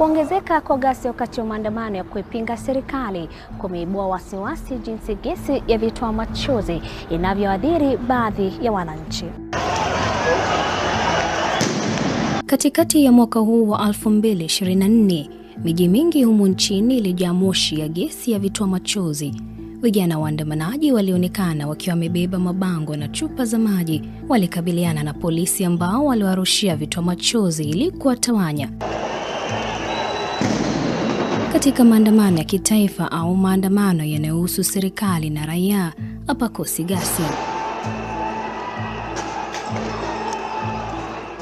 Kuongezeka kwa gasi wakati wa maandamano ya kuipinga serikali kumeibua wasiwasi jinsi gesi ya vitoa machozi inavyoathiri baadhi ya wananchi. Katikati ya mwaka huu wa 2024, miji mingi humu nchini ilijaa moshi ya gesi ya vitoa machozi. Vijana waandamanaji walionekana wakiwa wamebeba mabango na chupa za maji, walikabiliana na polisi ambao waliwarushia vitoa machozi ili kuwatawanya. Katika maandamano ya kitaifa au maandamano yanayohusu serikali na raia, hapakosi ghasia.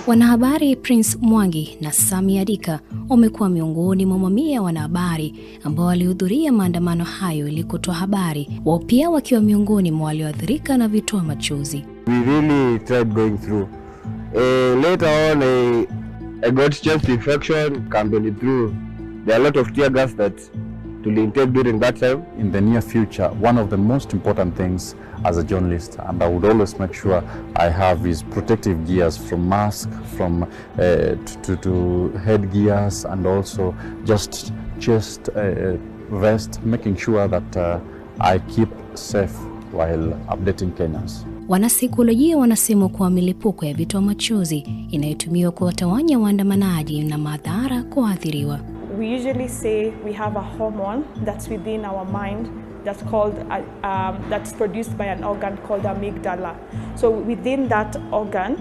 Wanahabari Prince Mwangi na Sami Adika wamekuwa miongoni mwa mamia ya wanahabari ambao walihudhuria maandamano hayo ili kutoa habari, wao pia wakiwa miongoni mwa walioathirika na vitoa machozi. We really tried going through. Later on, I got chest infection, coming through. There are a lot of tear gas that to intake during that time. In the near future, one of the most important things as a journalist, and I would always make sure I have, is protective gears, from mask, from to head gears, and also just chest vest, making sure that I keep safe while updating Kenyans. Wanasaikolojia wanasema kuwa milipuko ya vitoa machozi inayotumiwa kuwatawanya waandamanaji na madhara kwa waathiriwa. We usually say we have a hormone that's within our mind that's called that's produced by an organ called amygdala. So within that organ,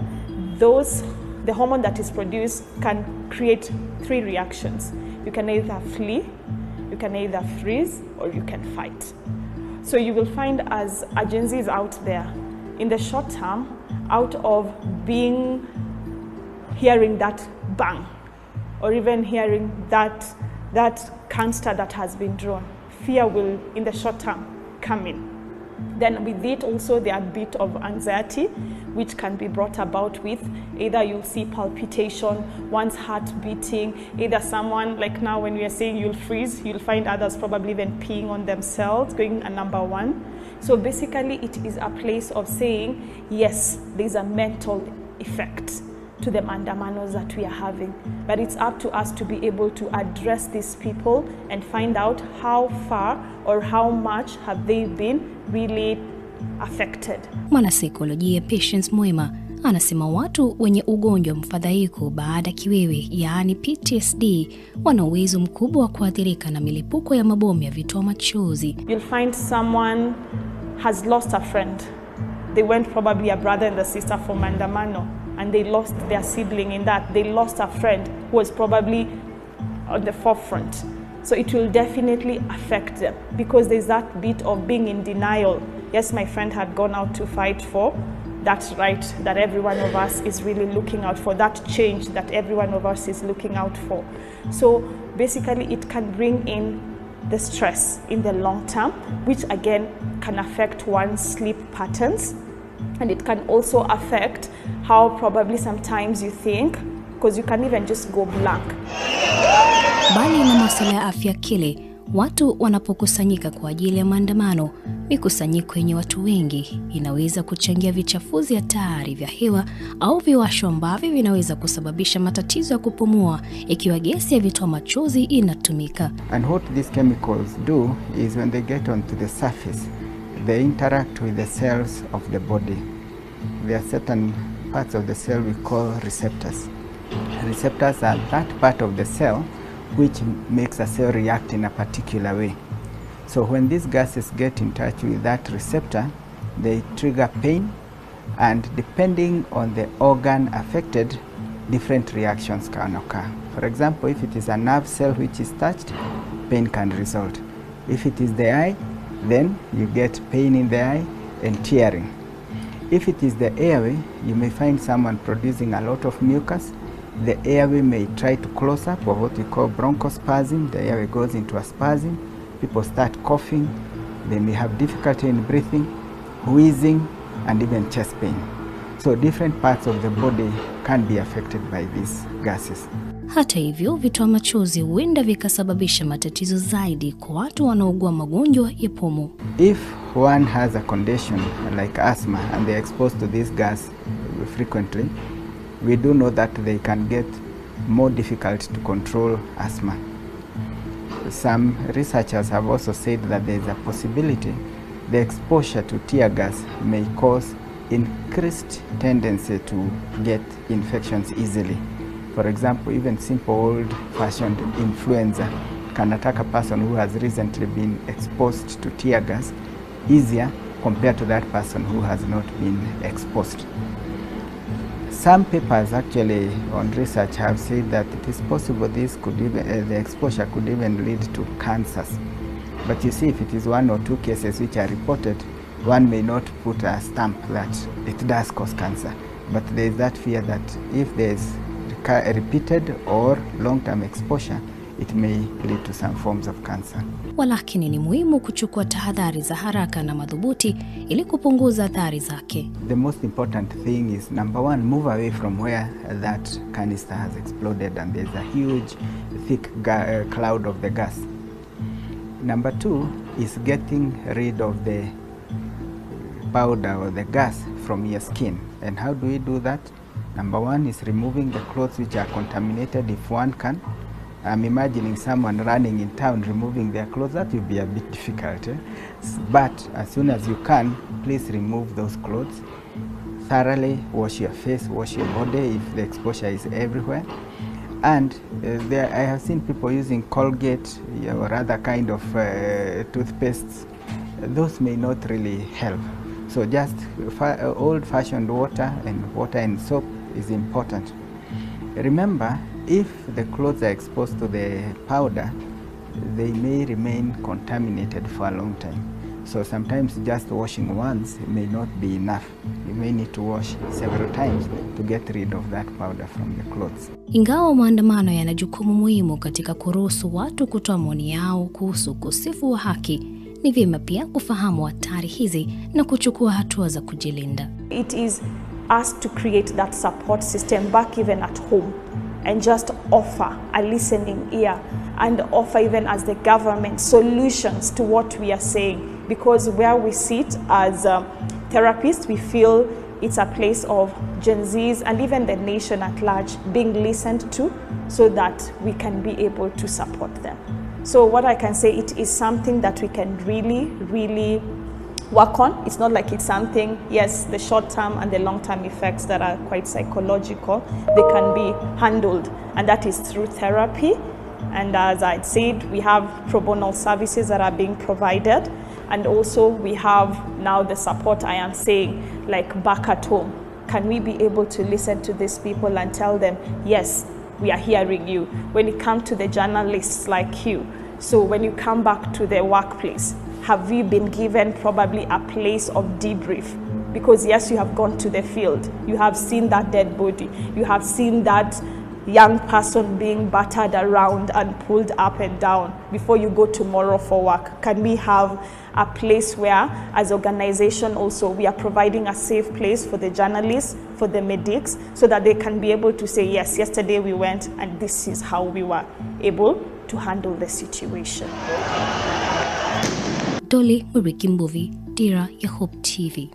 the hormone that is produced can create 3 reactions. You can either flee, you can either freeze, or you can fight. So you will find as agencies out there, in the short term, out of hearing that bang, or even hearing that canister that has been drawn, fear will, in the short term, come in. Then with it also there are a bit of anxiety, which can be brought about with either you'll see palpitation, one's heart beating, either someone, like now when we are saying you'll freeze, you'll find others probably even peeing on themselves, going a number 1. So basically it is a place of saying, yes, there's a mental effect to the mandamanos that we are having. But it's up to us to be able to address these people and find out how far or how much have they been really affected. Mwanasaikolojia Patience Mwema anasema watu wenye ugonjwa mfadhaiko baada kiwewe, yaani PTSD, wana uwezo mkubwa wa kuathirika na milipuko ya mabomu ya vitoa machozi. You'll find someone has lost a friend. They went probably a brother and a sister for mandamano, and they lost their sibling in that. They lost a friend who was probably on the forefront. So it will definitely affect them because there's that bit of being in denial. Yes, my friend had gone out to fight for that right that every one of us is really looking out for, that change that every one of us is looking out for. So basically it can bring in the stress in the long term, which again can affect one's sleep patterns. And it can also affect how probably sometimes you think, because you can even just go blank. Bali na masuala ya afya akili, watu wanapokusanyika kwa ajili ya maandamano, mikusanyiko yenye watu wengi inaweza kuchangia vichafuzi hatari vya hewa au viwasho ambavyo vinaweza kusababisha matatizo ya kupumua ikiwa gesi ya vitoa machozi inatumika. And what these chemicals do is when they get onto the surface, they interact with the cells of the body. There are certain parts of the cell we call receptors. Receptors are that part of the cell which makes a cell react in a particular way. So when these gases get in touch with that receptor, they trigger pain, and depending on the organ affected, different reactions can occur. For example, if it is a nerve cell which is touched, pain can result. If it is the eye, then you get pain in the eye and tearing. If it is the airway, you may find someone producing a lot of mucus. The airway may try to close up, or what we call bronchospasm. The airway goes into a spasm. People start coughing. They may have difficulty in breathing, wheezing, and even chest pain. So different parts of the body can be affected by these gases. Hata hivyo, vitoa machozi huenda vikasababisha matatizo zaidi kwa watu wanaougua magonjwa ya pumu. If one has a condition like asthma and they are exposed to this gas frequently, we do know that they can get more difficult to control asthma. Some researchers have also said that there is a possibility the exposure to tear gas may cause increased tendency to get infections easily. For example, even simple old-fashioned influenza can attack a person who has recently been exposed to tear gas easier compared to that person who has not been exposed. Some papers actually on research have said that it is possible this could even, the exposure could even lead to cancers. But you see, if it is 1 or 2 cases which are reported, one may not put a stamp that it does cause cancer. But there is that fear that if there is repeated or long-term exposure, it may lead to some forms of cancer. Walakini ni muhimu kuchukua tahadhari za haraka na madhubuti ili kupunguza athari zake. The most important thing is, number one, move away from where that canister has exploded and there's a huge, thick cloud of the gas. Number two is getting rid of the powder or the gas from your skin. And how do we do that? Number one is removing the clothes which are contaminated if one can. I'm imagining someone running in town removing their clothes. That will be a bit difficult. But as soon as you can, please remove those clothes. Thoroughly wash your face, wash your body if the exposure is everywhere. And I have seen people using Colgate or other kind of toothpastes. Those may not really help. So just old-fashioned water and soap is important. Remember, if the clothes are exposed to the powder, they may remain contaminated for a long time. So sometimes just washing once may not be enough. You may need to wash several times to get rid of that powder from the clothes. Ingawa maandamano yana jukumu muhimu katika kuruhusu watu kutoa maoni yao kuhusu ukosefu wa haki, ni vyema pia kufahamu hatari hizi na kuchukua hatua za kujilinda. It is us to create that support system back even at home and just offer a listening ear and offer even as the government solutions to what we are saying, because where we sit as therapists, we feel it's a place of Gen Zs and even the nation at large being listened to so that we can be able to support them. So what I can say, it is something that we can really work on. It's not like it's something, yes, the short-term and the long-term effects that are quite psychological, they can be handled, and that is through therapy. And as I said, we have pro bono services that are being provided, and also we have now the support I am saying, like back at home. Can we be able to listen to these people and tell them, yes, we are hearing you. When it comes to the journalists like you, so when you come back to the workplace, have you been given probably a place of debrief? Because yes, you have gone to the field, you have seen that dead body, you have seen that young person being battered around and pulled up and down before you go tomorrow for work. Can we have a place where, as organization also, we are providing a safe place for the journalists, for the medics, so that they can be able to say, yes, yesterday we went and this is how we were able to handle the situation. Dolly Muriki Mbuvi, Dira ya Hope TV.